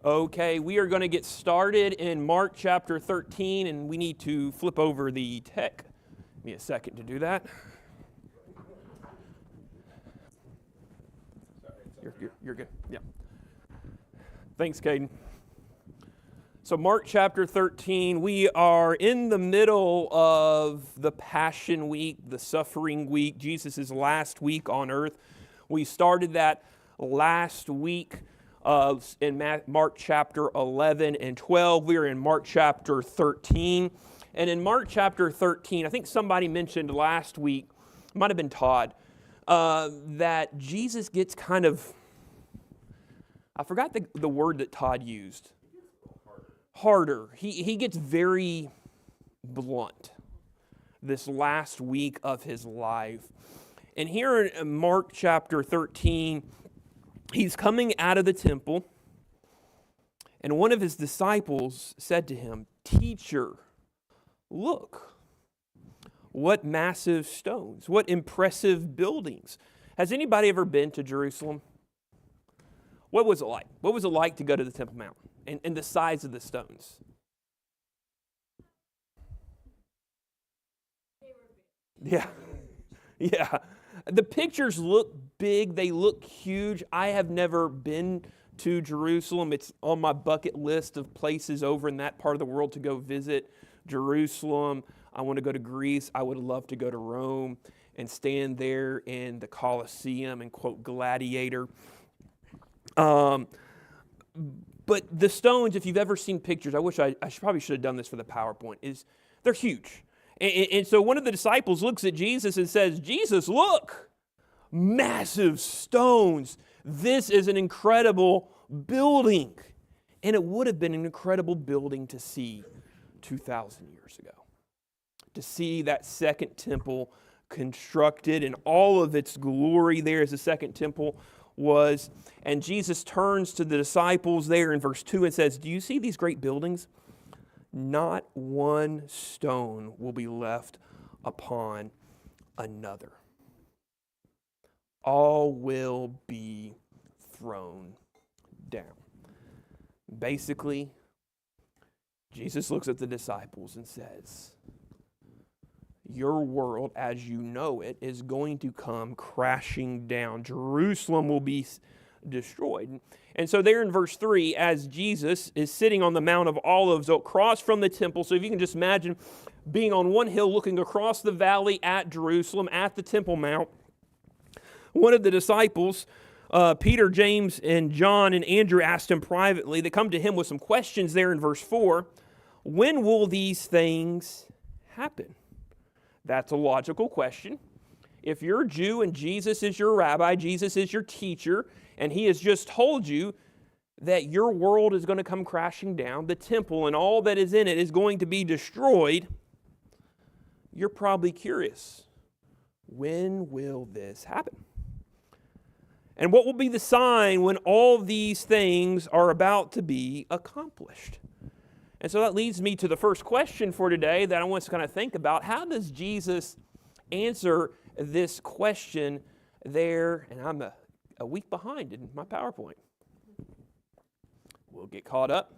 Okay, we are going to get started in Mark chapter 13, and we need to flip over the tech. Give me a second to do that. You're good. Yeah. Thanks, Caden. So Mark chapter 13, we are in the middle of the Passion Week, the Suffering Week, Jesus' last week on earth. We started that last week in Mark chapter 11 and 12. We are in Mark chapter 13. And in Mark chapter 13, I think somebody mentioned last week, it might have been Todd, that Jesus gets kind of, I forgot the word that Todd used. Harder. He gets very blunt this last week of his life. And here in Mark chapter 13, he's coming out of the temple, and one of his disciples said to him, "Teacher, look, what massive stones, what impressive buildings." Has anybody ever been to Jerusalem? What was it like? What was it like to go to the Temple Mount and the size of the stones? Yeah. Yeah. The pictures look big. They look huge. I have never been to Jerusalem. It's on my bucket list of places over in that part of the world to go visit. Jerusalem. I want to go to Greece. I would love to go to Rome and stand there in the Colosseum and quote Gladiator. But the stones, if you've ever seen pictures, I wish I probably should have done this for the PowerPoint, they're huge. And so one of the disciples looks at Jesus and says, "Jesus, look, massive stones. This is an incredible building." And it would have been an incredible building to see 2,000 years ago. To see that second temple constructed in all of its glory there as the second temple was. And Jesus turns to the disciples there in verse 2 and says, "Do you see these great buildings? Not one stone will be left upon another. All will be thrown down." Basically, Jesus looks at the disciples and says, your world as you know it is going to come crashing down. Jerusalem will be destroyed. And so there in verse 3, as Jesus is sitting on the Mount of Olives across from the temple, so if you can just imagine being on one hill looking across the valley at Jerusalem, at the Temple Mount, one of the disciples, Peter, James, and John, and Andrew asked him privately. They come to him with some questions there in verse 4. When will these things happen? That's a logical question. If you're a Jew and Jesus is your rabbi, Jesus is your teacher, and he has just told you that your world is going to come crashing down, the temple and all that is in it is going to be destroyed, you're probably curious, when will this happen? And what will be the sign when all these things are about to be accomplished? And so that leads me to the first question for today that I want us to kind of think about. How does Jesus answer this question there? And I'm a week behind in my PowerPoint. We'll get caught up.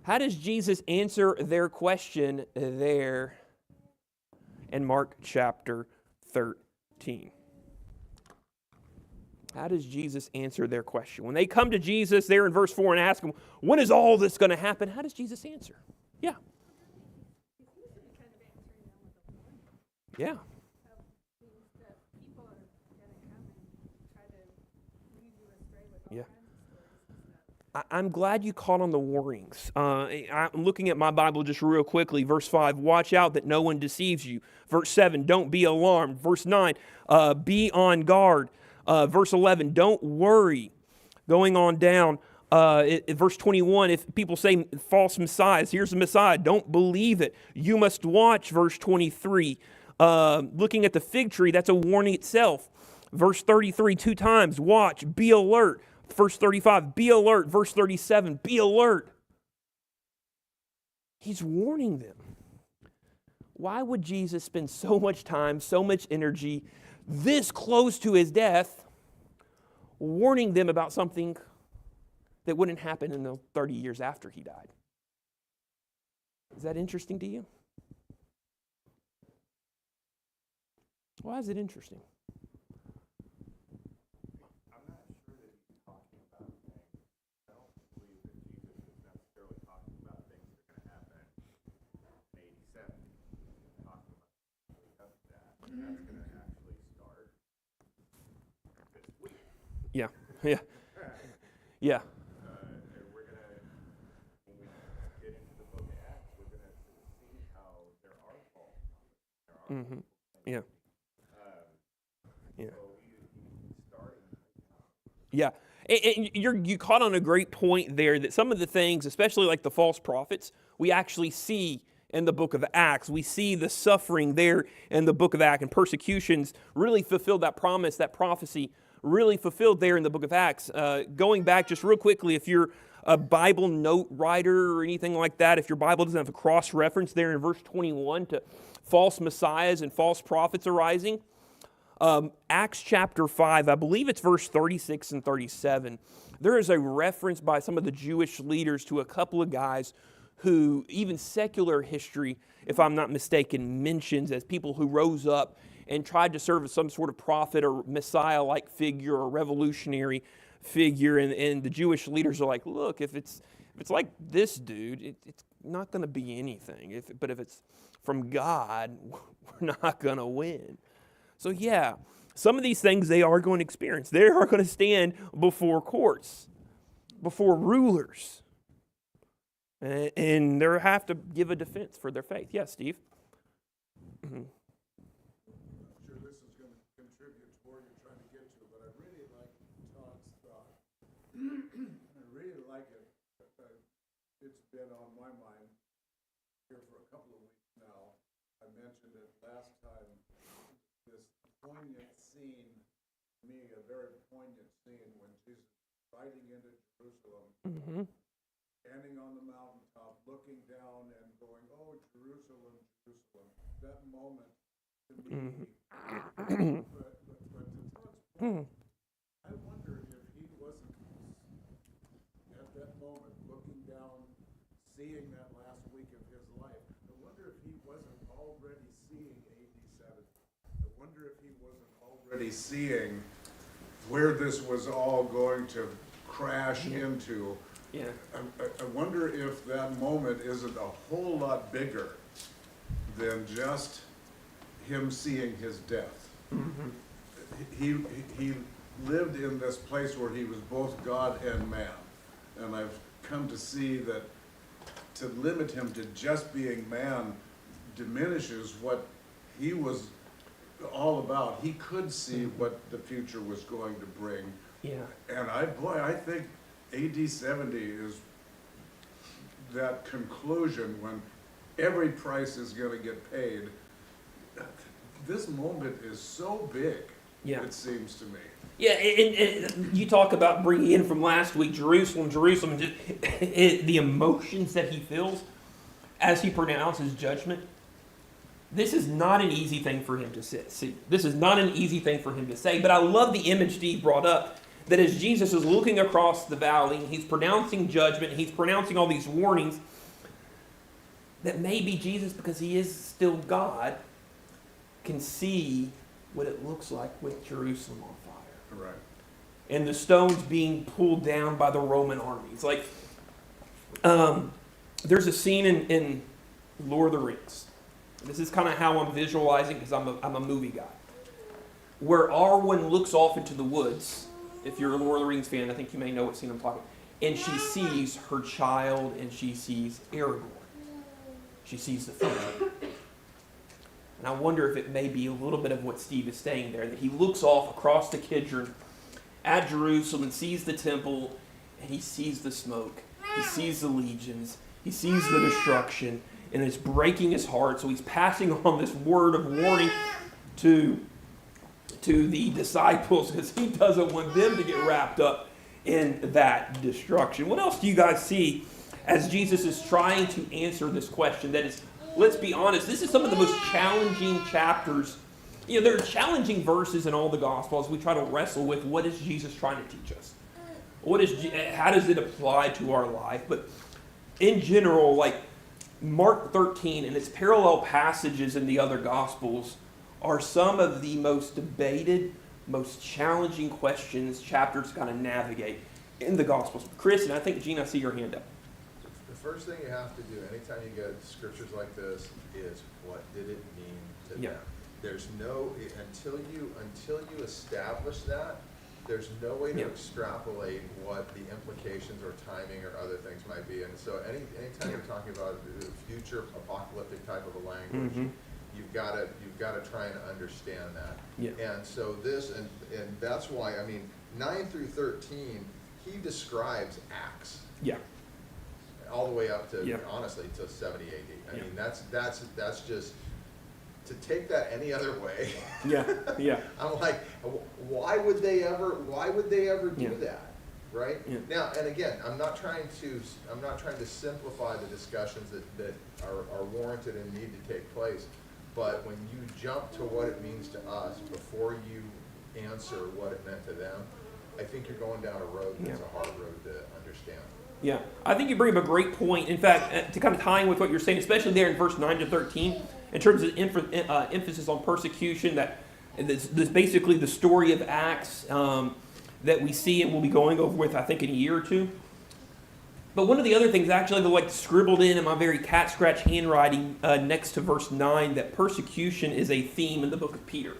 How does Jesus answer their question there in Mark chapter 13? How does Jesus answer their question? When they come to Jesus there in verse 4 and ask him, when is all this going to happen? How does Jesus answer? Yeah. Yeah. Yeah. I'm glad you caught on the warnings. I'm looking at my Bible just real quickly. Verse 5, watch out that no one deceives you. Verse 7, don't be alarmed. Verse 9, be on guard. Verse 11, don't worry. Going on down, verse 21, if people say false messiahs, here's the Messiah, don't believe it. You must watch, verse 23. Looking at the fig tree, that's a warning itself. Verse 33, 2 times, watch, be alert. Verse 35, be alert. Verse 37, be alert. He's warning them. Why would Jesus spend so much time, so much energy, this close to his death, warning them about something that wouldn't happen in the 30 years after he died. Is that interesting to you? Why is it interesting? I'm not sure that he's talking about things. I don't believe that Jesus is necessarily talking about things that are going to happen in 87. He's talking about that. And that's going to actually start this week. Yeah. Yeah. Yeah. We're going to, when we get into the book of Acts, we're going to see how there are false prophets. There are Mm-hmm. Yeah. Yeah. So he's starting. Yeah. And you caught on a great point there that some of the things, especially like the false prophets, we actually see in the book of Acts. We see the suffering there in the book of Acts, and persecutions really fulfilled that promise, that prophecy really fulfilled there in the book of Acts. Going back just real quickly, if you're a Bible note writer or anything like that, if your Bible doesn't have a cross-reference there in verse 21 to false messiahs and false prophets arising, Acts chapter 5, I believe it's verse 36 and 37, there is a reference by some of the Jewish leaders to a couple of guys who even secular history, if I'm not mistaken, mentions as people who rose up and tried to serve as some sort of prophet or Messiah-like figure or revolutionary figure. And the Jewish leaders are like, look, if it's like this dude, it's not going to be anything. But if it's from God, we're not going to win. So yeah, some of these things they are going to experience. They are going to stand before courts, before rulers. And they have to give a defense for their faith. Yes, Steve? I'm sure this is going to contribute to where you're trying to get to, but I really like Todd's thought. I really like it. It's been on my mind here for a couple of weeks now. I mentioned it last time. This poignant scene, to me, a very poignant scene when Jesus is riding into Jerusalem, standing on the mountaintop, looking down and going, oh, Jerusalem, Jerusalem. That moment to me, but to Todd's point, I wonder if he wasn't at that moment looking down, seeing that last week of his life. I wonder if he wasn't already seeing AD 70. I wonder if he wasn't already seeing where this was all going to crash into. Yeah. I wonder if that moment isn't a whole lot bigger than just him seeing his death. He lived in this place where he was both God and man. And I've come to see that to limit him to just being man diminishes what he was all about. He could see what the future was going to bring. Yeah. And I think AD 70 is that conclusion when every price is going to get paid. This moment is so big, it seems to me. Yeah, and you talk about bringing in from last week, Jerusalem, the emotions that he feels as he pronounces judgment. This is not an easy thing for him to see. This is not an easy thing for him to say. But I love the image Steve brought up, that as Jesus is looking across the valley, he's pronouncing judgment, he's pronouncing all these warnings, that maybe Jesus, because he is still God, can see what it looks like with Jerusalem on fire. Right. And the stones being pulled down by the Roman armies. Like, there's a scene in Lord of the Rings. This is kind of how I'm visualizing, because I'm a movie guy. Where Arwen looks off into the woods. If you're a Lord of the Rings fan, I think you may know what scene I'm talking about. And she sees her child, and she sees Aragorn. She sees the future. And I wonder if it may be a little bit of what Steve is saying there, that he looks off across the Kidron at Jerusalem and sees the temple, and he sees the smoke. He sees the legions. He sees the destruction, and it's breaking his heart. So he's passing on this word of warning to the disciples, because he doesn't want them to get wrapped up in that destruction. What else do you guys see as Jesus is trying to answer this question? That is, let's be honest, this is some of the most challenging chapters. You know, there are challenging verses in all the Gospels. We try to wrestle with what is Jesus trying to teach us. how does it apply to our life? But in general, like Mark 13 and its parallel passages in the other Gospels are some of the most debated, most challenging questions chapters kind of navigate in the Gospels. Chris, and I think Gina, I see your hand up. The first thing you have to do anytime you get scriptures like this is, what did it mean to Yeah. them? There's no, until you establish that, there's no way to Yeah. extrapolate what the implications or timing or other things might be. And so anytime you're talking about the future apocalyptic type of a language, Mhm. you've got to try and understand that. Yeah. And so this, and that's why, I mean, 9 through 13, he describes Acts Yeah. all the way up to, Yeah. honestly, to 70 AD. I Yeah. mean, that's just, to take that any other way. Yeah. Yeah. I'm like, why would they ever do Yeah. that, right? Yeah. Now, and again, I'm not trying to simplify the discussions that are warranted and need to take place, but when you jump to what it means to us before you answer what it meant to them, I think you're going down a road that's Yeah. a hard road to understand. Yeah, I think you bring up a great point. In fact, to kind of tying with what you're saying, especially there in verse 9 to 13, in terms of emphasis on persecution, that this basically the story of Acts that we see and we'll be going over with, I think, in a year or two. But one of the other things, actually, that like scribbled in my very cat scratch handwriting next to verse 9, that persecution is a theme in the book of Peter.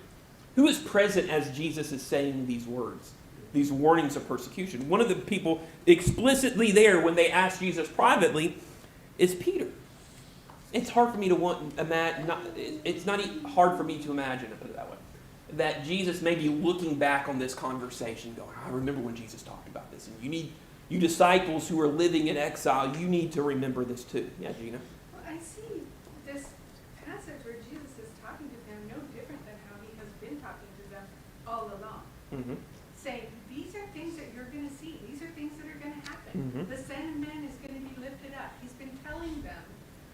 Who is present as Jesus is saying these words? These warnings of persecution. One of the people explicitly there when they asked Jesus privately is Peter. It's hard for me to it's not hard for me to imagine, to put it that way, that Jesus may be looking back on this conversation going, I remember when Jesus talked about this, and you disciples who are living in exile, you need to remember this too. Yeah, Gina? Well, I see this passage where Jesus is talking to them no different than how he has been talking to them all along. Mm-hmm. Saying, these are things that you're going to see. These are things that are going to happen. Mhm. The Son of Man is going to be lifted up. He's been telling them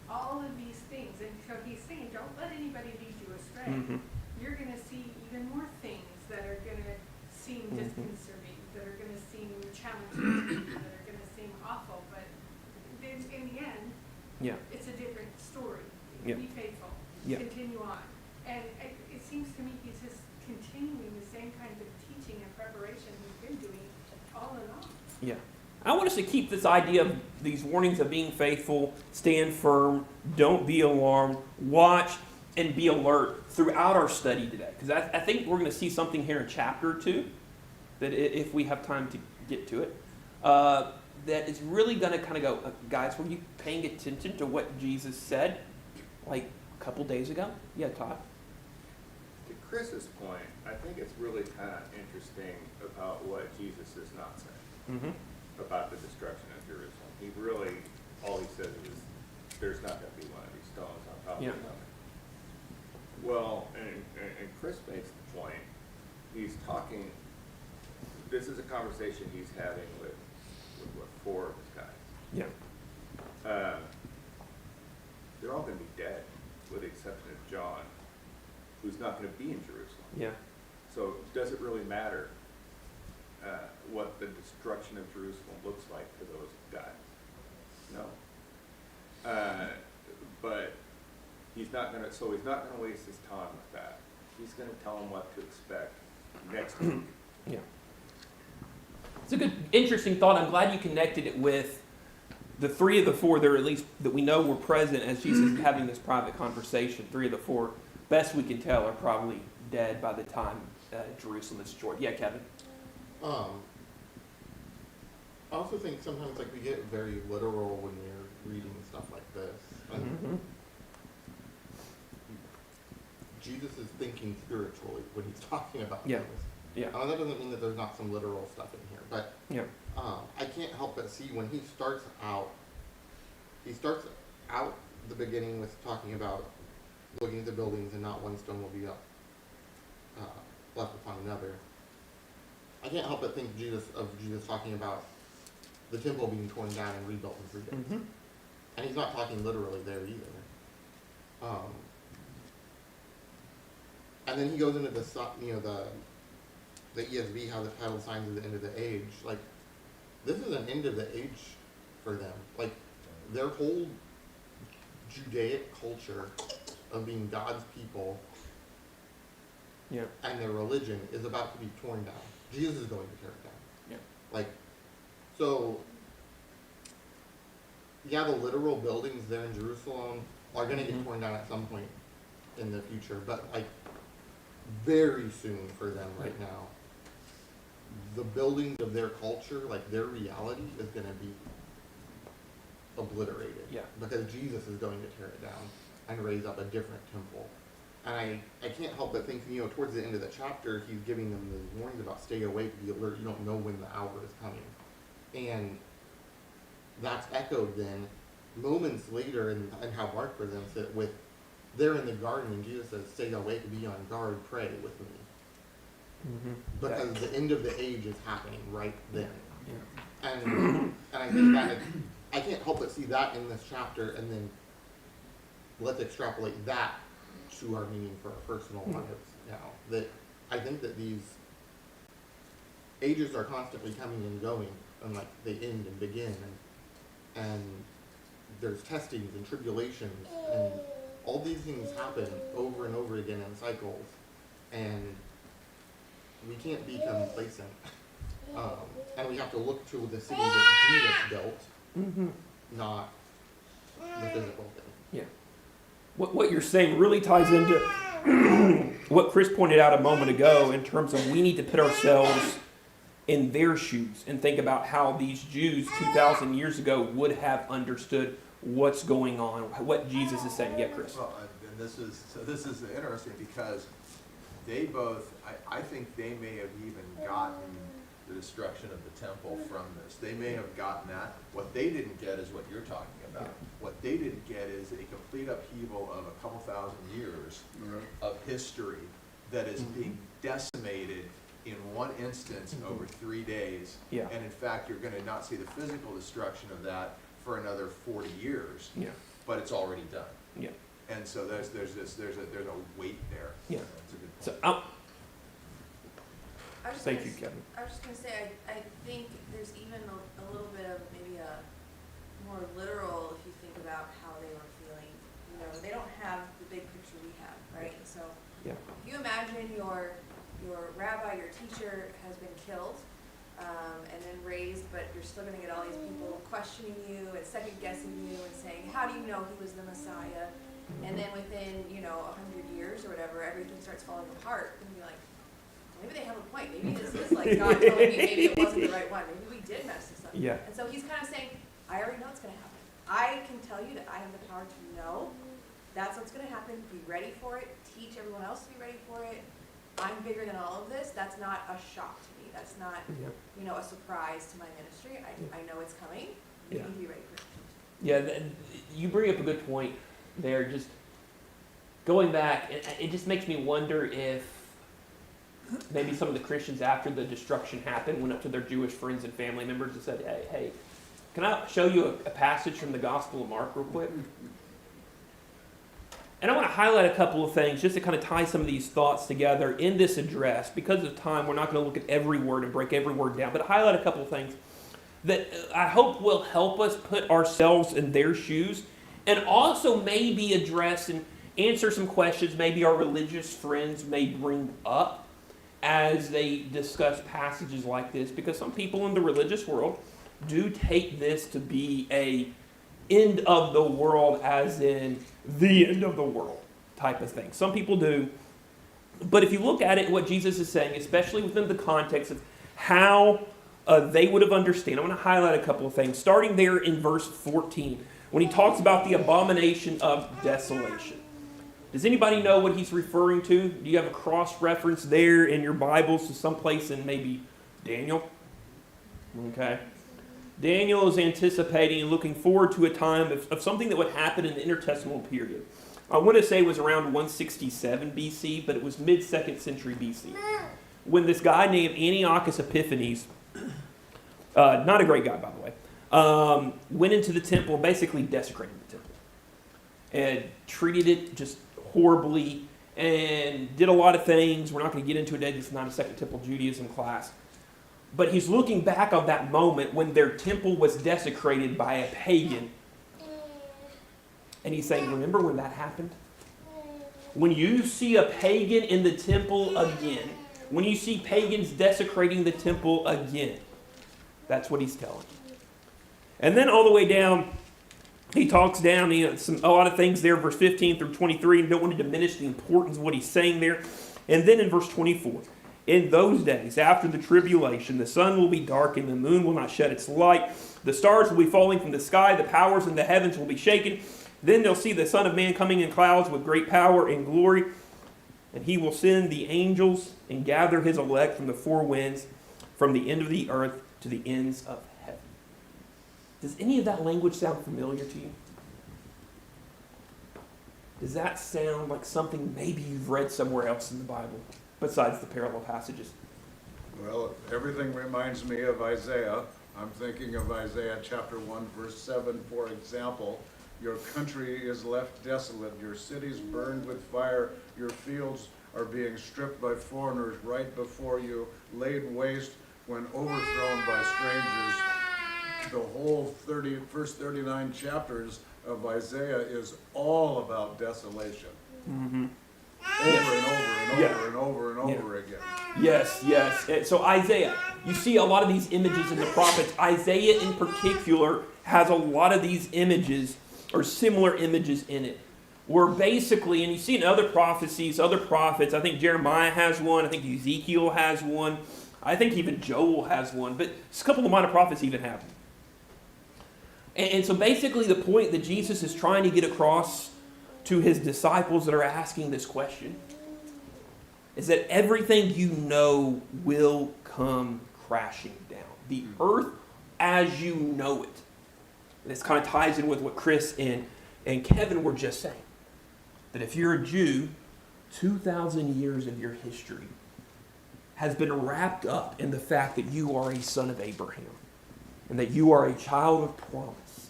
all of these things. And so he's saying, don't let anybody lead you astray. Mm-hmm. You're going to see even more things that are going to seem Mhm. disconcerting, that are going to seem challenging, that are going to seem awful. But then in the end, Yeah. it's a different story. Yeah. Be faithful. Yeah. Continue on. And it seems to me he's just continuing the same kind of teaching and preparation he's been doing all along. Yeah. I want us to keep this idea of these warnings of being faithful, stand firm, don't be alarmed, watch, and be alert throughout our study today. Because I think we're going to see something here in chapter 2, that if we have time to get to it, that is really going to kind of go, guys, were you paying attention to what Jesus said like a couple days ago? Yeah, Todd? To Chris's point, I think it's really kind of interesting about what Jesus is not saying Mm-hmm. about the destruction of Jerusalem. He really, all he says is, there's not going to be one of these stones on top Yeah. of another. Well, and Chris makes the point, he's talking, this is a conversation he's having with what, 4 of his guys. Yeah. They're all going to be dead, with the exception of John, who's not going to be in Jerusalem. Yeah. So does it really matter what the destruction of Jerusalem looks like to those guys? No. But he's not going to waste his time with that. He's going to tell them what to expect next week. Yeah. It's a good, interesting thought. I'm glad you connected it with the 3 of the 4 that are at least that we know were present as Jesus is having this private conversation. 3 of the 4, best we can tell, are probably dead by the time Jerusalem is destroyed. Yeah, Kevin? I also think sometimes like we get very literal when we're reading stuff like this. And Mm-hmm. Jesus is thinking spiritually when he's talking about Yeah. things. Yeah. That doesn't mean that there's not some literal stuff in here, but Yeah. I can't help but see when he starts out the beginning with talking about looking at the buildings and not one stone will be up left upon another. I can't help but think Jesus talking about the temple being torn down and rebuilt in 3 days. Mm-hmm. And he's not talking literally there either. And then he goes into the ESV, how the title signs at the end of the age. Like, this is an end of the age for them. Like, their whole Judaic culture of being God's people Yeah. and their religion is about to be torn down. Jesus is going to tear it down. Yeah. Like, so, yeah, the literal buildings there in Jerusalem are going to get torn down at some point in the future, but like very soon for them right now. The buildings of their culture, like their reality, is going to be obliterated. Yeah. Because Jesus is going to tear it down and raise up a different temple. And I can't help but think, towards the end of the chapter, he's giving them the warnings about stay awake, be alert, you don't know when the hour is coming. And that's echoed then moments later in how Mark presents it with, they're in the garden and Jesus says, stay awake, be on guard, pray with me. Mm-hmm. Because the end of the age is happening right then. Yeah. And I think that, I can't help but see that in this chapter, and then let's extrapolate that to our meaning for our personal lives now. That I think that these ages are constantly coming and going, and like they end and begin, and there's testings and tribulations, and all these things happen over and over again in cycles, and we can't be complacent. And we have to look to the city that Jesus built, Mm-hmm. not the physical thing. Yeah. What you're saying really ties into what Chris pointed out a moment ago in terms of we need to put ourselves in their shoes and think about how these Jews 2,000 years ago would have understood what's going on, what Jesus is saying. Yeah, Chris. Well, and this is interesting because they both, I think they may have even gotten the destruction of the temple from this. They may have gotten that. What they didn't get is what you're talking about. Yeah. What they didn't get is a complete upheaval of a couple thousand years of history that is being decimated in one instance over 3 days. Yeah. And in fact, you're going to not see the physical destruction of that for another 40 years. Yeah. But it's already done. Yeah. And so there's a weight there. Yeah. That's a good point. So, I was just thank gonna you, s- Kevin. I was just gonna say, I think there's even a little bit of maybe a more literal, if you think about how they were feeling. They don't have the big picture we have, right? So Yeah. if you imagine your rabbi, your teacher has been killed, and then raised, but you're still gonna get all these people questioning you and second guessing you and saying, how do you know he was the Messiah? And then within, 100 years or whatever, everything starts falling apart, and you're like, maybe they have a point. Maybe this is like God telling me maybe it wasn't the right one. Maybe we did mess this up. Yeah. And so he's kind of saying, I already know what's going to happen. I can tell you that I have the power to know that's what's going to happen. Be ready for it. Teach everyone else to be ready for it. I'm bigger than all of this. That's not a shock to me. That's not, Yeah. a surprise to my ministry. I know it's coming. You Yeah. need to be ready for it. Yeah, you bring up a good point there. Just going back, it just makes me wonder if maybe some of the Christians after the destruction happened went up to their Jewish friends and family members and said, hey, can I show you a passage from the Gospel of Mark real quick? And I want to highlight a couple of things just to kind of tie some of these thoughts together in this address. Because of time, we're not going to look at every word and break every word down, but highlight a couple of things that I hope will help us put ourselves in their shoes and also maybe address and answer some questions maybe our religious friends may bring up as they discuss passages like this, because some people in the religious world do take this to be a end of the world, as in the end of the world type of thing. Some people do. But if you look at it, what Jesus is saying, especially within the context of how they would have understood, I'm going to highlight a couple of things. Starting there in verse 14, when he talks about the abomination of desolation. Does anybody know what he's referring to? Do you have a cross-reference there in your Bibles to someplace in maybe Daniel? Okay. Daniel is anticipating and looking forward to a time of something that would happen in the intertestamental period. I want to say it was around 167 BC, but it was mid-2nd century BC. When this guy named Antiochus Epiphanes, not a great guy, by the way, went into the temple and basically desecrated the temple. And treated it just horribly and did a lot of things. We're not going to get into it today. This is not a Second Temple Judaism class. But he's looking back on that moment when their temple was desecrated by a pagan. And he's saying, remember when that happened? When you see a pagan in the temple again, when you see pagans desecrating the temple again, that's what he's telling. And then all the way down, he talks down a lot of things there, verse 15 through 23, and don't want to diminish the importance of what he's saying there. And then in verse 24, in those days, after the tribulation, the sun will be darkened, the moon will not shed its light, the stars will be falling from the sky, the powers in the heavens will be shaken. Then they'll see the Son of Man coming in clouds with great power and glory, and he will send the angels and gather his elect from the four winds, from the end of the earth to the ends of heaven. Does any of that language sound familiar to you? Does that sound like something maybe you've read somewhere else in the Bible, besides the parallel passages? Well, everything reminds me of Isaiah. I'm thinking of Isaiah chapter 1, verse 7, for example. Your country is left desolate, your cities burned with fire, your fields are being stripped by foreigners right before you, laid waste when overthrown by strangers. The whole first 39 chapters of Isaiah is all about desolation. Mm-hmm. Over and over and Yeah. over and over and over again. Yes, yes. So Isaiah, you see a lot of these images in the prophets. Isaiah in particular has a lot of these images or similar images in it. Where basically, and you see in other prophecies, other prophets, I think Jeremiah has one, I think Ezekiel has one, I think even Joel has one, but a couple of minor prophets even have them. And so basically the point that Jesus is trying to get across to his disciples that are asking this question is that everything you know will come crashing down. The earth as you know it. This kind of ties in with what Chris and Kevin were just saying. That if you're a Jew, 2,000 years of your history has been wrapped up in the fact that you are a son of Abraham and that you are a child of promise.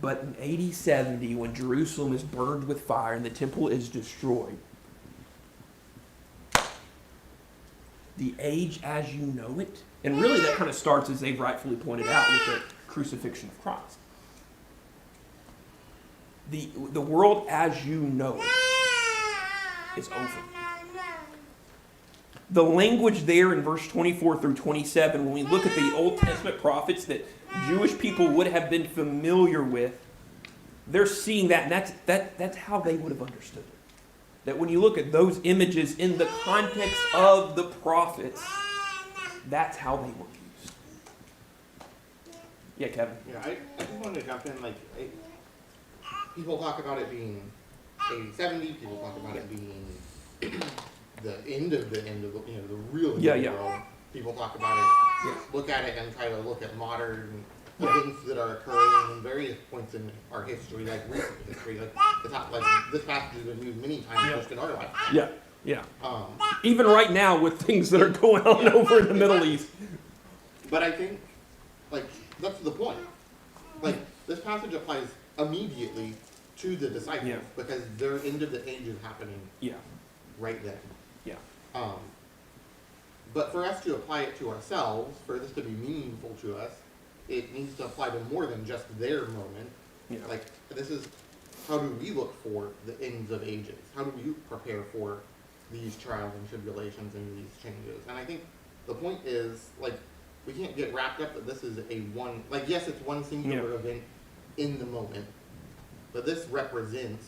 But in AD 70, when Jerusalem is burned with fire and the temple is destroyed, the age as you know it, and really that kind of starts, as they've rightfully pointed out, with the crucifixion of Christ. The world as you know it is over. The language there in verse 24 through 27, when we look at the Old Testament prophets that Jewish people would have been familiar with, they're seeing that, and that's how they would have understood it. That when you look at those images in the context of the prophets, that's how they were used. Yeah, Kevin. Yeah, I just wanted to jump in, people talk about it being 80-70, people talk about it being the end of the, the real end of the world. People talk about it, look at it and try to look at modern events that are occurring in various points in our history, like recent history, this passage has been used many times just in our lifetime. Yeah. Um, Even right now with things that are going on over in the Middle East. But I think, that's the point. This passage applies immediately to the disciples because their end of the age is happening right then. Yeah. But for us to apply it to ourselves, for this to be meaningful to us, it needs to apply to more than just their moment. Yeah. This is, how do we look for the ends of ages? How do we prepare for these trials and tribulations and these changes? And I think the point is, we can't get wrapped up that this is yes, it's one singular event in the moment, but this represents,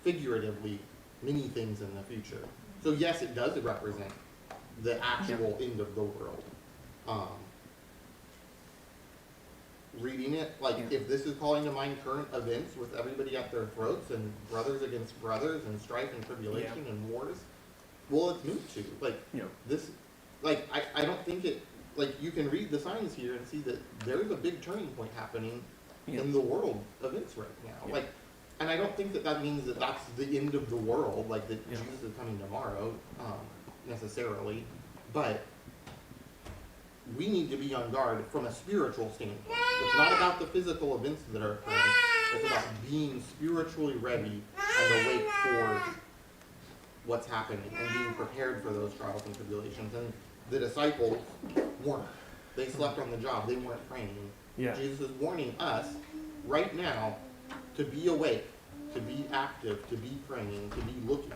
figuratively, many things in the future. So yes, it does represent the actual end of the world. Reading it, if this is calling to mind current events with everybody at their throats and brothers against brothers and strife and tribulation and wars, well, it's moved to. This, I don't think it, you can read the signs here and see that there's a big turning point happening in the world events right now. And I don't think that means that that's the end of the world, that Jesus is coming tomorrow, necessarily, but we need to be on guard from a spiritual standpoint. It's not about the physical events that are occurring, it's about being spiritually ready and awake for what's happening and being prepared for those trials and tribulations. And the disciples weren't. They slept on the job. They weren't praying. Yeah. Jesus is warning us right now to be awake, to be active, to be praying, to be looking.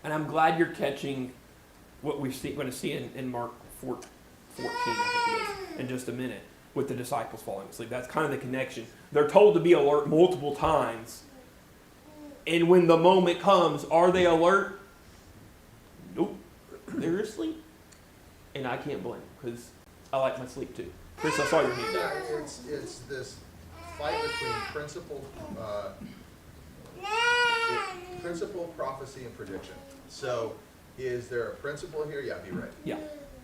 And I'm glad you're catching what we're going to see in Mark 14, I think it is, in just a minute, with the disciples falling asleep. That's kind of the connection. They're told to be alert multiple times. And when the moment comes, are they alert? Nope. They're asleep. And I can't blame them, because I like my sleep too. Chris, I saw your hand Yeah, up. it's this fight between principle, prophecy, and prediction. So, is there a principle here? Yeah, be right. Yeah.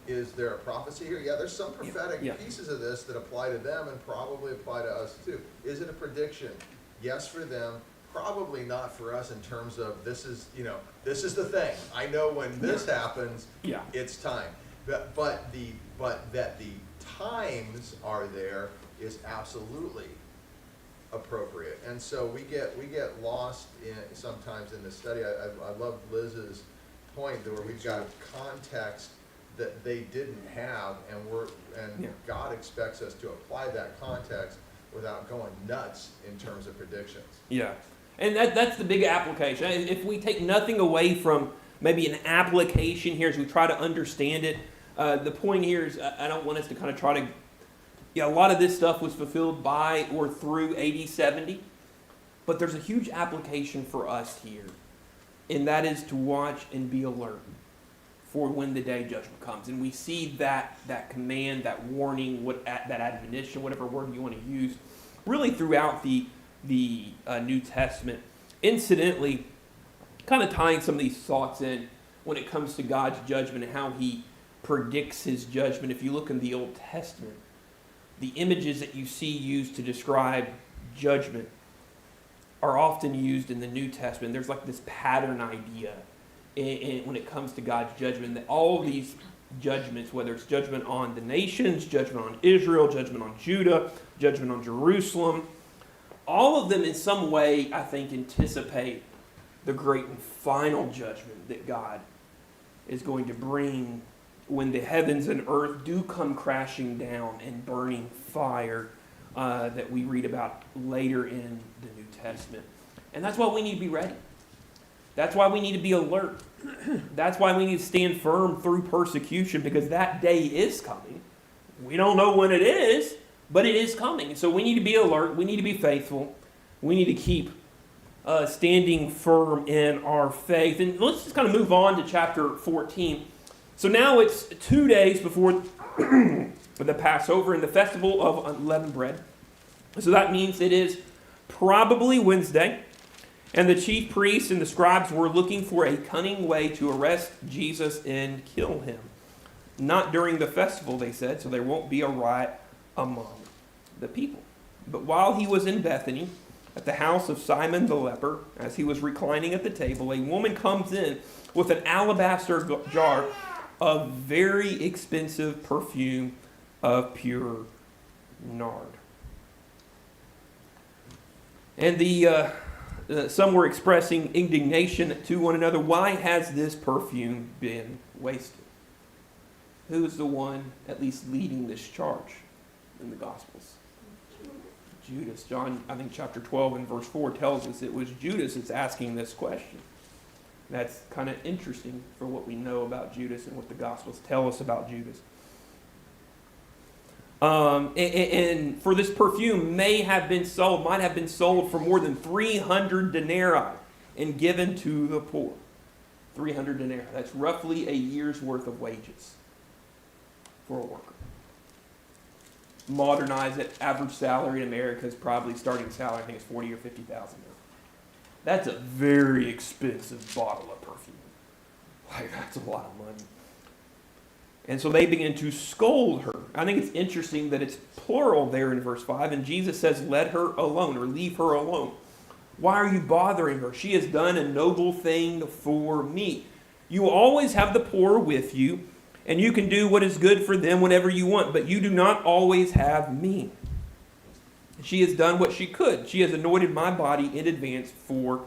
Is there a prophecy here? Yeah, there's some prophetic Yeah. pieces of this that apply to them and probably apply to us too. Is it a prediction? Yes for them, probably not for us in terms of this is the thing. I know when this happens, Yeah. it's time. But that the times are there is absolutely appropriate. And so we get lost in sometimes in the study. I love Liz's point where we've got context that they didn't have, and Yeah. God expects us to apply that context without going nuts in terms of predictions. Yeah. And that's the big application. If we take nothing away from maybe an application here as we try to understand it, the point here is I don't want us to kind of try to, a lot of this stuff was fulfilled by or through AD 70, but there's a huge application for us here, and that is to watch and be alert for when the day of judgment comes. And we see that command, that warning, that admonition, whatever word you want to use, really throughout the New Testament. Incidentally, kind of tying some of these thoughts in when it comes to God's judgment and how he predicts his judgment. If you look in the Old Testament, the images that you see used to describe judgment are often used in the New Testament. There's like this pattern idea when it comes to God's judgment, that all of these judgments, whether it's judgment on the nations, judgment on Israel, judgment on Judah, judgment on Jerusalem, all of them in some way, I think, anticipate the great and final judgment that God is going to bring when the heavens and earth do come crashing down in burning fire that we read about later in the New Testament. And that's why we need to be ready. That's why we need to be alert. That's why we need to stand firm through persecution, because that day is coming. We don't know when it is, but it is coming. So we need to be alert. We need to be faithful. We need to keep standing firm in our faith. And let's just kind of move on to chapter 14. So now it's 2 days before the Passover and the festival of unleavened bread. So that means it is probably Wednesday. And the chief priests and the scribes were looking for a cunning way to arrest Jesus and kill him. Not during the festival, they said, so there won't be a riot among the people. But while he was in Bethany, at the house of Simon the leper, as he was reclining at the table, a woman comes in with an alabaster jar of very expensive perfume of pure nard. And some were expressing indignation to one another. Why has this perfume been wasted? Who is the one at least leading this charge in the Gospels? Judas. John, I think chapter 12 and verse 4 tells us it was Judas that's asking this question. That's kind of interesting for what we know about Judas and what the Gospels tell us about Judas. And for this perfume might have been sold for more than 300 denarii and given to the poor. 300 denarii. That's roughly a year's worth of wages for a worker. Modernize it. Average salary in America is probably starting salary, I think it's $40,000 or $50,000 now. That's a very expensive bottle of perfume. Like, that's a lot of money. And so they begin to scold her. I think it's interesting that it's plural there in verse 5. And Jesus says, let her alone, or leave her alone. Why are you bothering her? She has done a noble thing for me. You always have the poor with you, and you can do what is good for them whenever you want, but you do not always have me. She has done what she could. She has anointed my body in advance for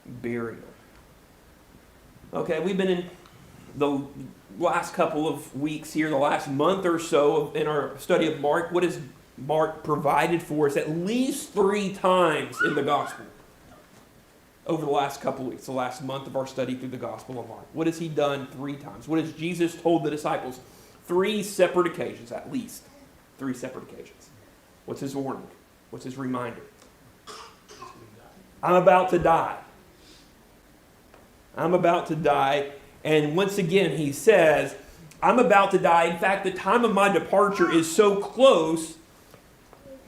burial. Okay, we've been in the last couple of weeks here, the last month or so in our study of Mark, what has Mark provided for us at least 3 times in the gospel? Over the last couple of weeks, the last month of our study through the Gospel of Mark. What has he done 3 times? What has Jesus told the disciples? 3 separate occasions, at least. 3 separate occasions. What's his warning? What's his reminder? I'm about to die. I'm about to die. And once again, he says, I'm about to die. In fact, the time of my departure is so close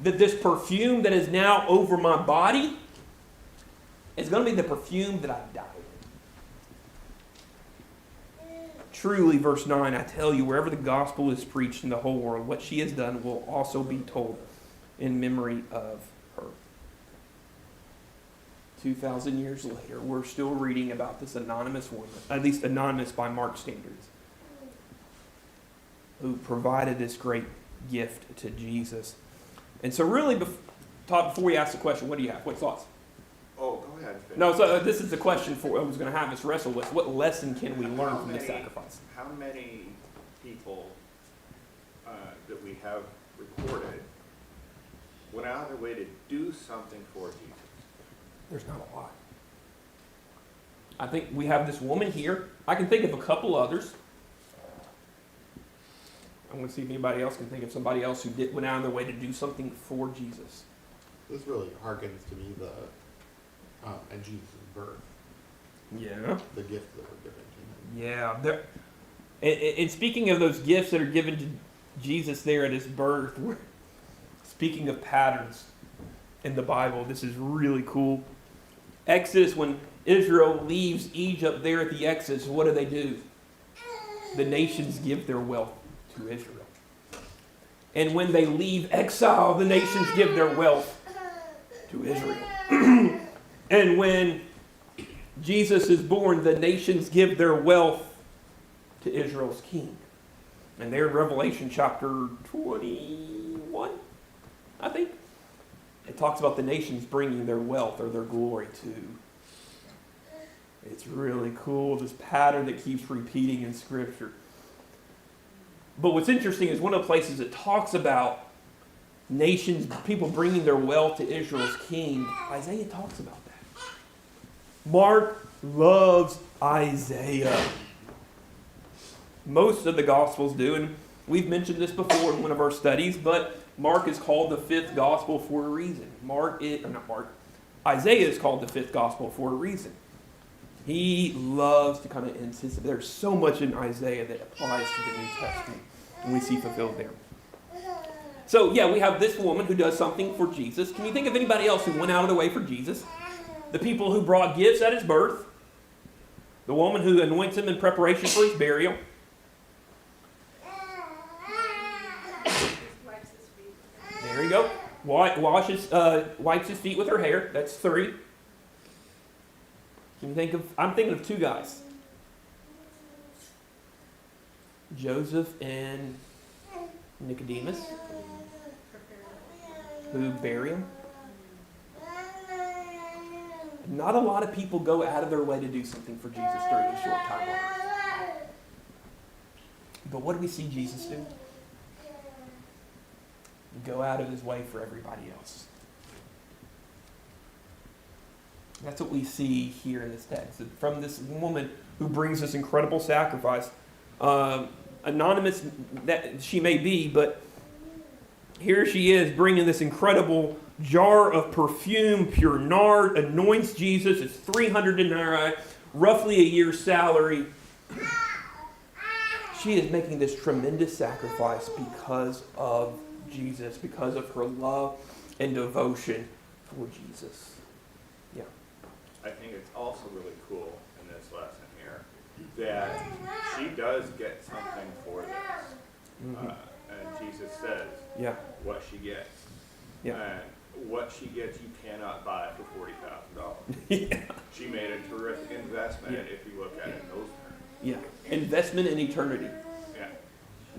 that this perfume that is now over my body is going to be the perfume that I've died in. Truly, verse 9, I tell you, wherever the gospel is preached in the whole world, what she has done will also be told in memory of her. 2,000 years later, we're still reading about this anonymous woman, at least anonymous by Mark's standards, who provided this great gift to Jesus. And so really, Todd, before we ask the question, what do you have? What thoughts? Oh, go ahead. Finn. No, so this is the question for I was going to have us wrestle with. What lesson can we learn How from this many- sacrifice? How many people that we have recorded went out of their way to do something for Jesus? There's not a lot. I think we have this woman here. I can think of a couple others. I'm going to see if anybody else can think of somebody else who went out of their way to do something for Jesus. This really harkens to me at Jesus' birth, Yeah. the gifts that were given to him. Yeah. And speaking of those gifts that are given to Jesus there at his birth, speaking of patterns in the Bible, this is really cool. Exodus, when Israel leaves Egypt there at the Exodus, what do? The nations give their wealth to Israel. And when they leave exile, the nations give their wealth to Israel. And when Jesus is born, the nations give their wealth to Israel's king. And there in Revelation chapter 21, I think, it talks about the nations bringing their wealth or their glory to. It's really cool, this pattern that keeps repeating in Scripture. But what's interesting is one of the places it talks about nations, people bringing their wealth to Israel's king, Isaiah talks about that. Mark loves Isaiah. Most of the Gospels do, and we've mentioned this before in one of our studies, but Mark is called the 5th Gospel for a reason. Isaiah is called the 5th Gospel for a reason. He loves to kind of anticipate. There's so much in Isaiah that applies to the New Testament, and we see fulfilled there. So, yeah, we have this woman who does something for Jesus. Can you think of anybody else who went out of their way for Jesus? The people who brought gifts at his birth. The woman who anoints him in preparation for his burial. There you go. Wipes his feet with her hair. That's 3. Can you think of? I'm thinking of 2 guys. Joseph and Nicodemus, who bury him. Not a lot of people go out of their way to do something for Jesus during a short time on earth. But what do we see Jesus do? Go out of his way for everybody else. That's what we see here in this text. From this woman who brings this incredible sacrifice. Anonymous that she may be, but here she is bringing this incredible jar of perfume, pure nard, anoints Jesus. It's 300 denarii, roughly a year's salary. She is making this tremendous sacrifice because of Jesus, because of her love and devotion for Jesus. Yeah. I think it's also really cool in this lesson here that she does get something for this. Mm-hmm. And Jesus says Yeah. what she gets. Yeah. And what she gets you cannot buy for $40,000. Yeah. She made a terrific investment Yeah. if you look at it in those terms. Yeah. Investment in eternity. Yeah.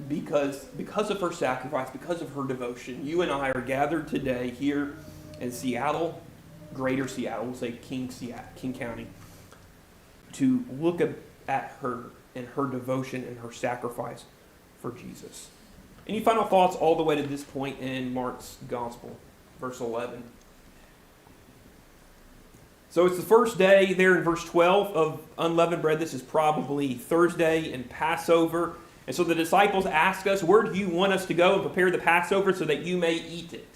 Because of her sacrifice, because of her devotion, you and I are gathered today here in Seattle, Greater Seattle, we'll say King County, to look at her and her devotion and her sacrifice for Jesus. Any final thoughts all the way to this point in Mark's Gospel, verse 11? So it's the first day there in verse 12 of unleavened bread. This is probably Thursday and Passover. And so the disciples ask us, where do you want us to go and prepare the Passover so that you may eat it?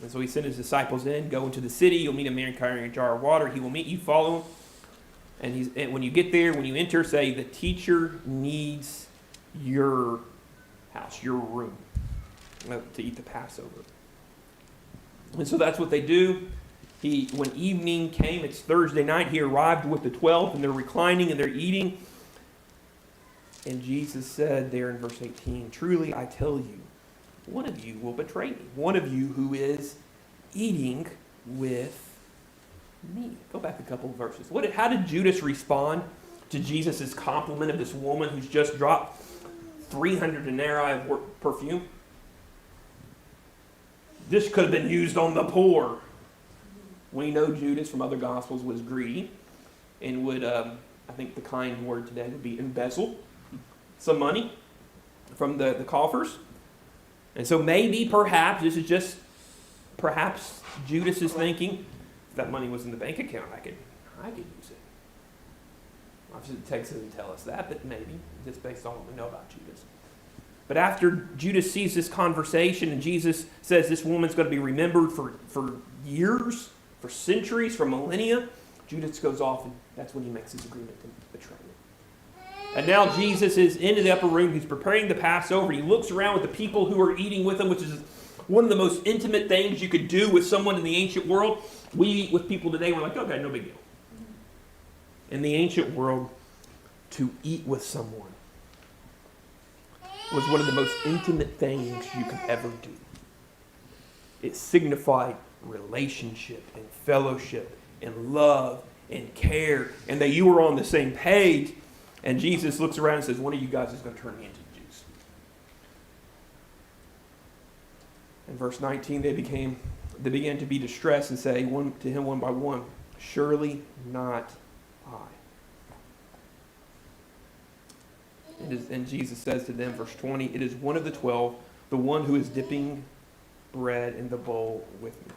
And so he sent his disciples in, go into the city. You'll meet a man carrying a jar of water. He will meet you, follow him. And when you get there, when you enter, say, the teacher needs your house, your room, to eat the Passover. And so that's what they do. When evening came, it's Thursday night, he arrived with the 12, and they're reclining and they're eating. And Jesus said there in verse 18, truly I tell you, one of you will betray me. One of you who is eating with me. Go back a couple of verses. How did Judas respond to Jesus' compliment of this woman who's just dropped 300 denarii of perfume? This could have been used on the poor. We know Judas from other Gospels was greedy and would, I think the kind word today would be embezzle some money from the coffers. And so maybe, perhaps, this is just perhaps Judas is thinking, if that money was in the bank account, I could use it. Obviously the text doesn't tell us that, but maybe, just based on what we know about Judas. But after Judas sees this conversation and Jesus says this woman's going to be remembered for years, for centuries, for millennia, Judas goes off, and that's when he makes his agreement to betray him. And now Jesus is in the upper room. He's preparing the Passover. He looks around with the people who are eating with him, which is one of the most intimate things you could do with someone in the ancient world. We eat with people today, we're like, okay, no big deal. In the ancient world, to eat with someone was one of the most intimate things you could ever do. It signified relationship and fellowship and love and care, and that you were on the same page. And Jesus looks around and says, one of you guys is going to turn me into Jews. In verse 19, they began to be distressed and say one to him one by one, surely not I. And Jesus says to them, verse 20, it is one of the 12, the one who is dipping bread in the bowl with me.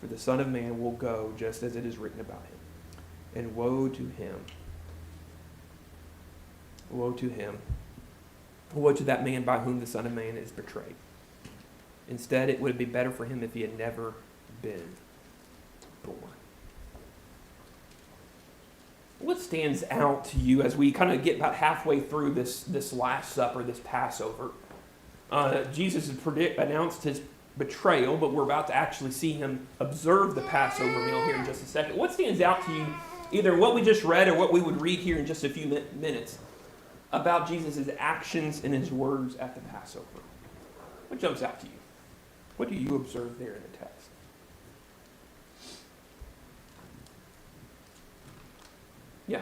For the Son of Man will go just as it is written about him. And woe to him. Woe to him. Woe to that man by whom the Son of Man is betrayed. Instead, it would be better for him if he had never been born. What stands out to you as we kind of get about halfway through this Last Supper, this Passover? Jesus has announced his betrayal, but we're about to actually see him observe the Passover meal here in just a second. What stands out to you, either what we just read or what we would read here in just a few minutes, about Jesus' actions and his words at the Passover? What jumps out to you? What do you observe there in the text? Yeah.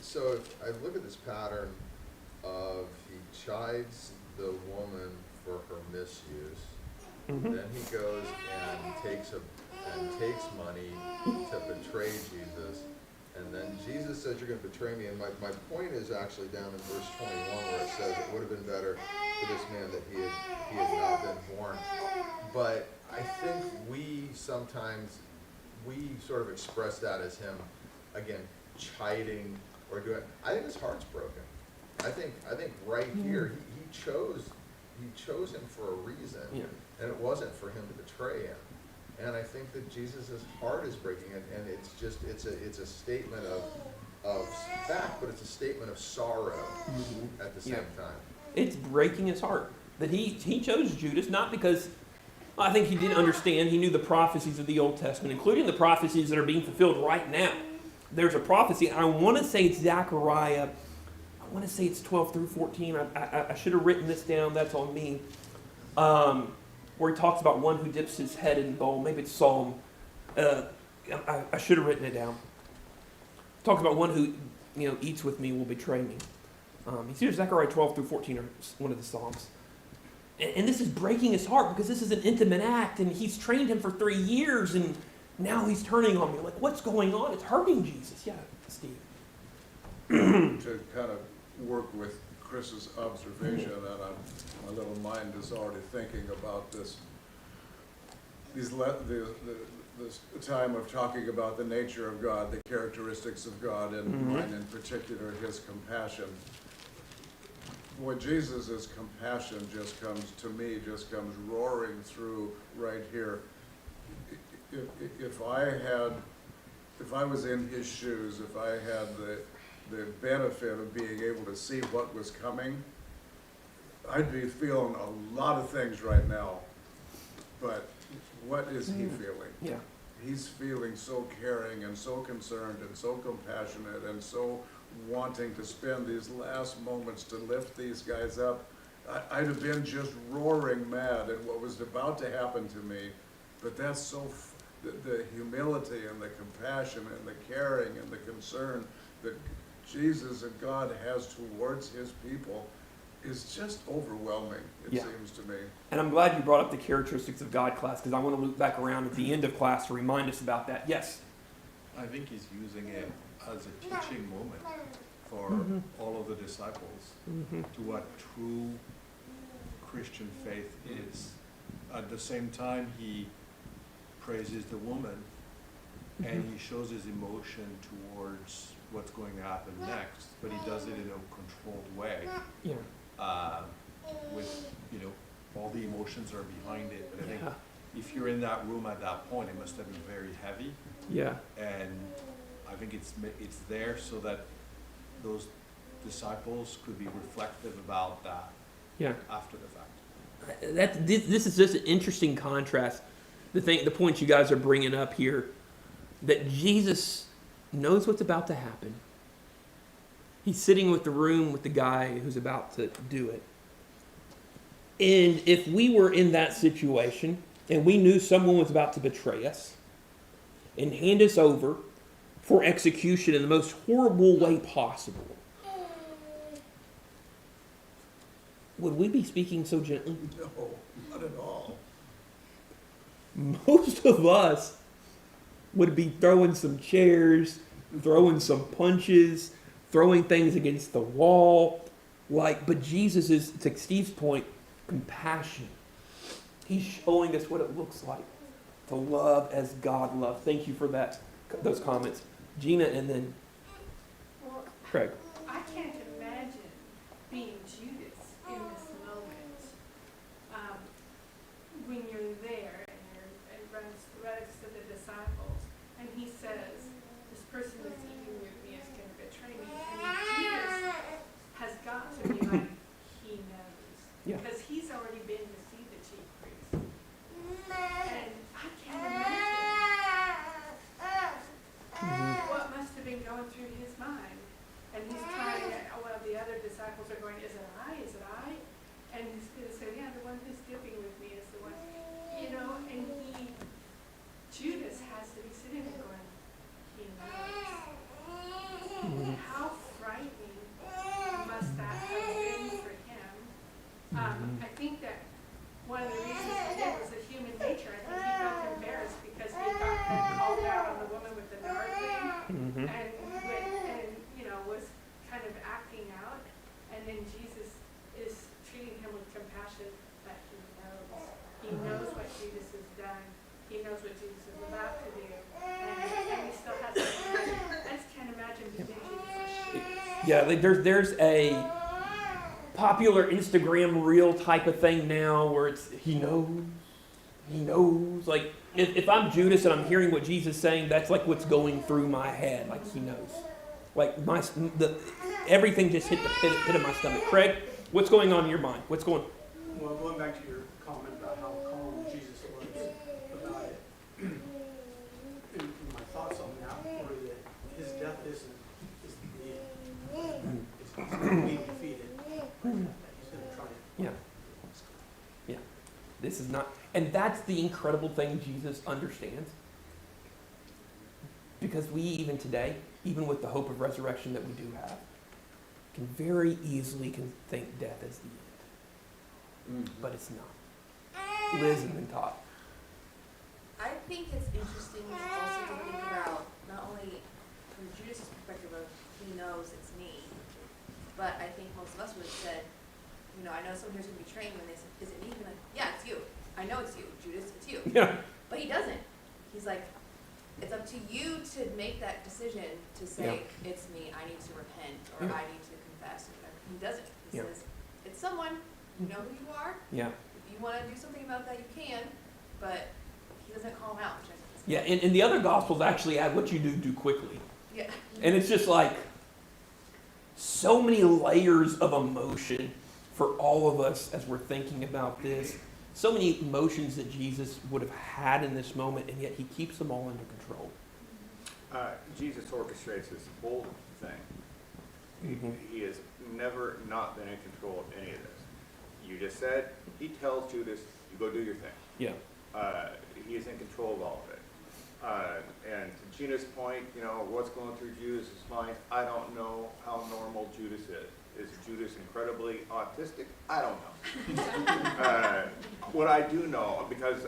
So if I look at this pattern of he chides the woman for her misuse, then he goes and takes money to betray Jesus, and then Jesus says, you're going to betray me. And my point is actually down in verse 21 where it says it would have been better for this man that he had not been born. But I think we sometimes sort of express that as him, again, chiding or doing. I think his heart's broken. I think right here he chose him for a reason, and it wasn't for him to betray him. And I think that Jesus' heart is breaking, and it's a statement of fact, but it's a statement of sorrow at the same time. It's breaking his heart that he chose Judas, not because I think he didn't understand. He knew the prophecies of the Old Testament, including the prophecies that are being fulfilled right now. There's a prophecy. I want to say it's Zechariah. I want to say it's 12 through 14. I should have written this down. That's on me. Where he talks about one who dips his head in the bowl. Maybe it's Psalm. I should have written it down. Talks about one who eats with me will betray me. It's either Zechariah 12 through 14 or one of the Psalms. And this is breaking his heart because this is an intimate act, and he's trained him for 3 years, and now he's turning on me. Like, what's going on? It's hurting Jesus. Yeah. Steve. To kind of work with Chris's observation, and my little mind is already thinking about this time of talking about the nature of God, the characteristics of God, and mine in particular, his compassion. What Jesus' compassion just comes roaring through right here. If I was in his shoes, if I had the benefit of being able to see what was coming, I'd be feeling a lot of things right now. But what is he feeling? Yeah. He's feeling so caring and so concerned and so compassionate and so wanting to spend these last moments to lift these guys up. I'd have been just roaring mad at what was about to happen to me, but that's so, the humility and the compassion and the caring and the concern that Jesus and God has towards his people is just overwhelming, it Yeah. seems to me. And I'm glad you brought up the characteristics of God class, because I want to loop back around at the end of class to remind us about that. Yes? I think he's using it as a teaching moment for all of the disciples to what true Christian faith is. At the same time, he praises the woman and he shows his emotion towards what's going to happen next, but he does it in a controlled way. Yeah. With, all the emotions are behind it. But I think Yeah. if you're in that room at that point, it must have been very heavy. Yeah. And I think it's there so that those disciples could be reflective about that Yeah. after the fact. This is just an interesting contrast. The point you guys are bringing up here, that Jesus knows what's about to happen. He's sitting with the guy who's about to do it. And if we were in that situation and we knew someone was about to betray us and hand us over for execution in the most horrible way possible, would we be speaking so gently? No, not at all. Most of us would be throwing some chairs, throwing some punches, throwing things against the wall. But Jesus is, to Steve's point, compassion. He's showing us what it looks like to love as God loves. Thank you for those comments. Gina, and then Well, Craig. I can't imagine being Judas in this moment. When you're there and runs to the disciples, and he says, "This person that's eating with me is going to betray me." And Judas has got to be like, he knows, Yeah. because he's already been to see the chief priest, and I can't imagine what must have been going through his mind. And he's trying to, the other disciples are going, "Is it I? Is it I?" And he's going to say, "Yeah, the one who's dipping with me is the one." And Judas has to be sitting there going, he knows. How frightening must that have been for him? I think that one of the reasons he did was the human nature. I think he felt embarrassed because he got called out on the woman with the nard ring, and was kind of acting out. And then Jesus is treating him with compassion, but he knows. He knows what Jesus has done. He knows what Jesus is about to do. And he still has to imagine. I just can't imagine being in Jesus' shoes. Yeah, there's a popular Instagram reel type of thing now where it's he knows. Like if I'm Judas and I'm hearing what Jesus is saying, that's like what's going through my head. Like he knows. Like everything just hit the pit of my stomach. Craig, what's going on in your mind? What's going? Well, going back to your comment about how calm Jesus was about it, and my thoughts on that were that his death isn't the end. It's being defeated. He's going to triumph. Yeah. This is not, and that's the incredible thing Jesus understands. Because we even today, even with the hope of resurrection that we do have, can very easily think death is the end. But it's not. Liz and then Todd. I think it's interesting also to think about not only from Judas' perspective of, he knows it's me. But I think most of us would have said, you know, I know someone here's gonna betray me, and they said, is it me? He'd be like, yeah, it's you. I know it's you, Judas, it's you. Yeah. But he doesn't. He's like, it's up to you to make that decision to say, it's me, I need to repent, or Yeah. I need to confess, or whatever. He doesn't. He Yeah. says, it's someone, you know who you are. Yeah. If you wanna do something about that, you can, but he doesn't call him out, which I think is. Yeah, and the other Gospels actually add what you do quickly. Yeah. And it's just like so many layers of emotion for all of us as we're thinking about this. So many emotions that Jesus would have had in this moment, and yet he keeps them all under control. Jesus orchestrates this whole thing. Mhm. He has never not been in control of any of this. You just said, he tells Judas, you go do your thing. Yeah. He is in control of all of it. And to Gina's point, you know, what's going through Judas' mind, I don't know how normal Judas is. Is Judas incredibly autistic? I don't know. What I do know, because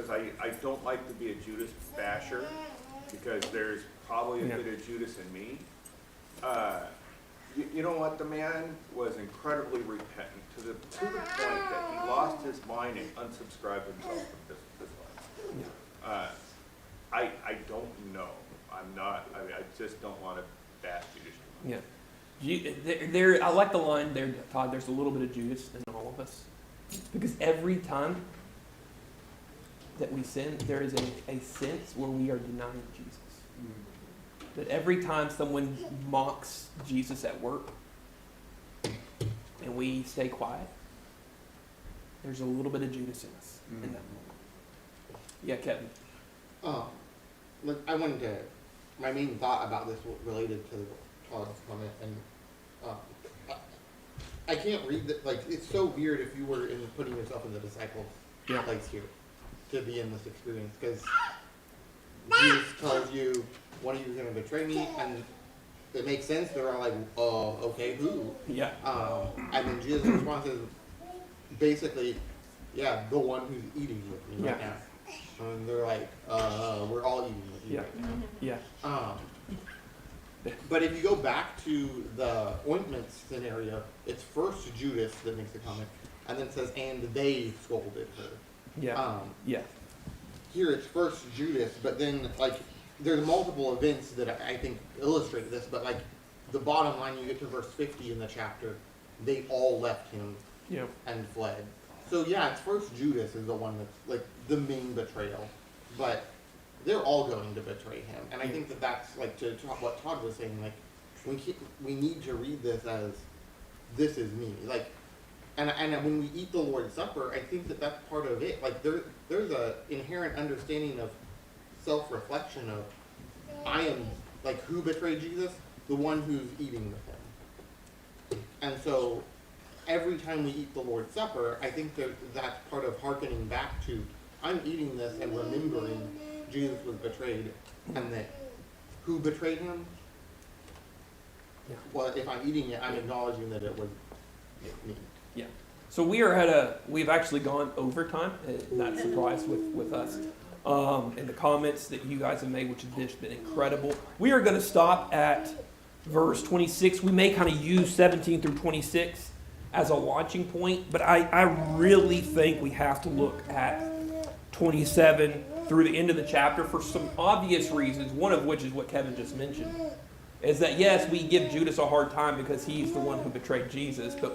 I don't like to be a Judas basher, because there's probably a bit of Judas in me. You know what? The man was incredibly repentant to the point that he lost his mind and unsubscribed himself from this life. I don't know. I just don't want to bash Judas too much. Yeah. I like the line there, Todd. There's a little bit of Judas in all of us. Because every time that we sin, there is a sense where we are denying Jesus. That every time someone mocks Jesus at work and we stay quiet, there's a little bit of Judas in us in that moment. Yeah, Kevin. Look, I wanted to, my main thought about this related to Todd's comment, and I can't read that, like, it's so weird if you were putting yourself in the disciples' place here, to be in this experience, because Jesus tells you, one of you is going to betray me, and it makes sense, they're all like, oh, okay, who? Yeah. And then Jesus' response is, basically, yeah, the one who's eating with me right now. And they're like, we're all eating with you right now. Yeah. But if you go back to the ointment scenario, it's first Judas that makes the comment, and then it says, and they scolded her. Yeah. Yeah. Here it's first Judas, but then, like, there's multiple events that I think illustrate this, but, like, the bottom line, you get to verse 50 in the chapter, they all left him and fled. So, yeah, it's first Judas is the one that's, like, the main betrayal, but they're all going to betray him. And I think that that's, like, to what Todd was saying, like, we need to read this as, this is me. Like, and when we eat the Lord's Supper, I think that that's part of it. Like, there's a inherent understanding of self-reflection of, I am, like, who betrayed Jesus? The one who's eating with him. And so, every time we eat the Lord's Supper, I think that that's part of hearkening back to, I'm eating this and remembering Jesus was betrayed, and that who betrayed him? Yeah. Well, if I'm eating it, I'm acknowledging that it was me. Yeah. So we've actually gone overtime, not surprised with us. And the comments that you guys have made, which have just been incredible. We are going to stop at verse 26. We may kind of use 17 through 26 as a launching point, but I really think we have to look at 27 through the end of the chapter for some obvious reasons, one of which is what Kevin just mentioned, is that yes, we give Judas a hard time because he's the one who betrayed Jesus, but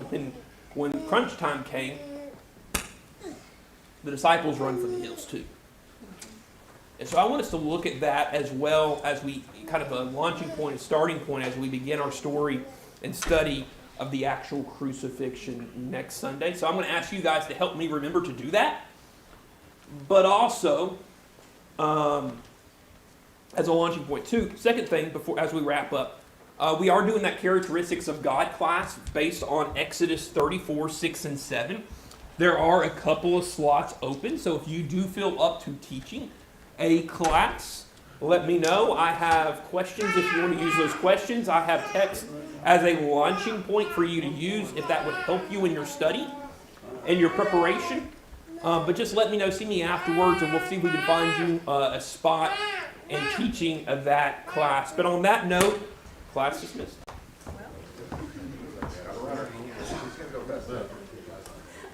when crunch time came, the disciples run for the hills too. And so I want us to look at that as well as we kind of a launching point, a starting point as we begin our story and study of the actual crucifixion next Sunday. So I'm going to ask you guys to help me remember to do that. But also, as a launching point too, second thing as we wrap up, we are doing that Characteristics of God class based on Exodus 34, 6, and 7. There are a couple of slots open, so if you do feel up to teaching a class, let me know. I have questions if you want to use those questions. I have text as a launching point for you to use if that would help you in your study and your preparation. But just let me know, see me afterwards, and we'll see if we can find you a spot and teaching of that class. But on that note, class dismissed.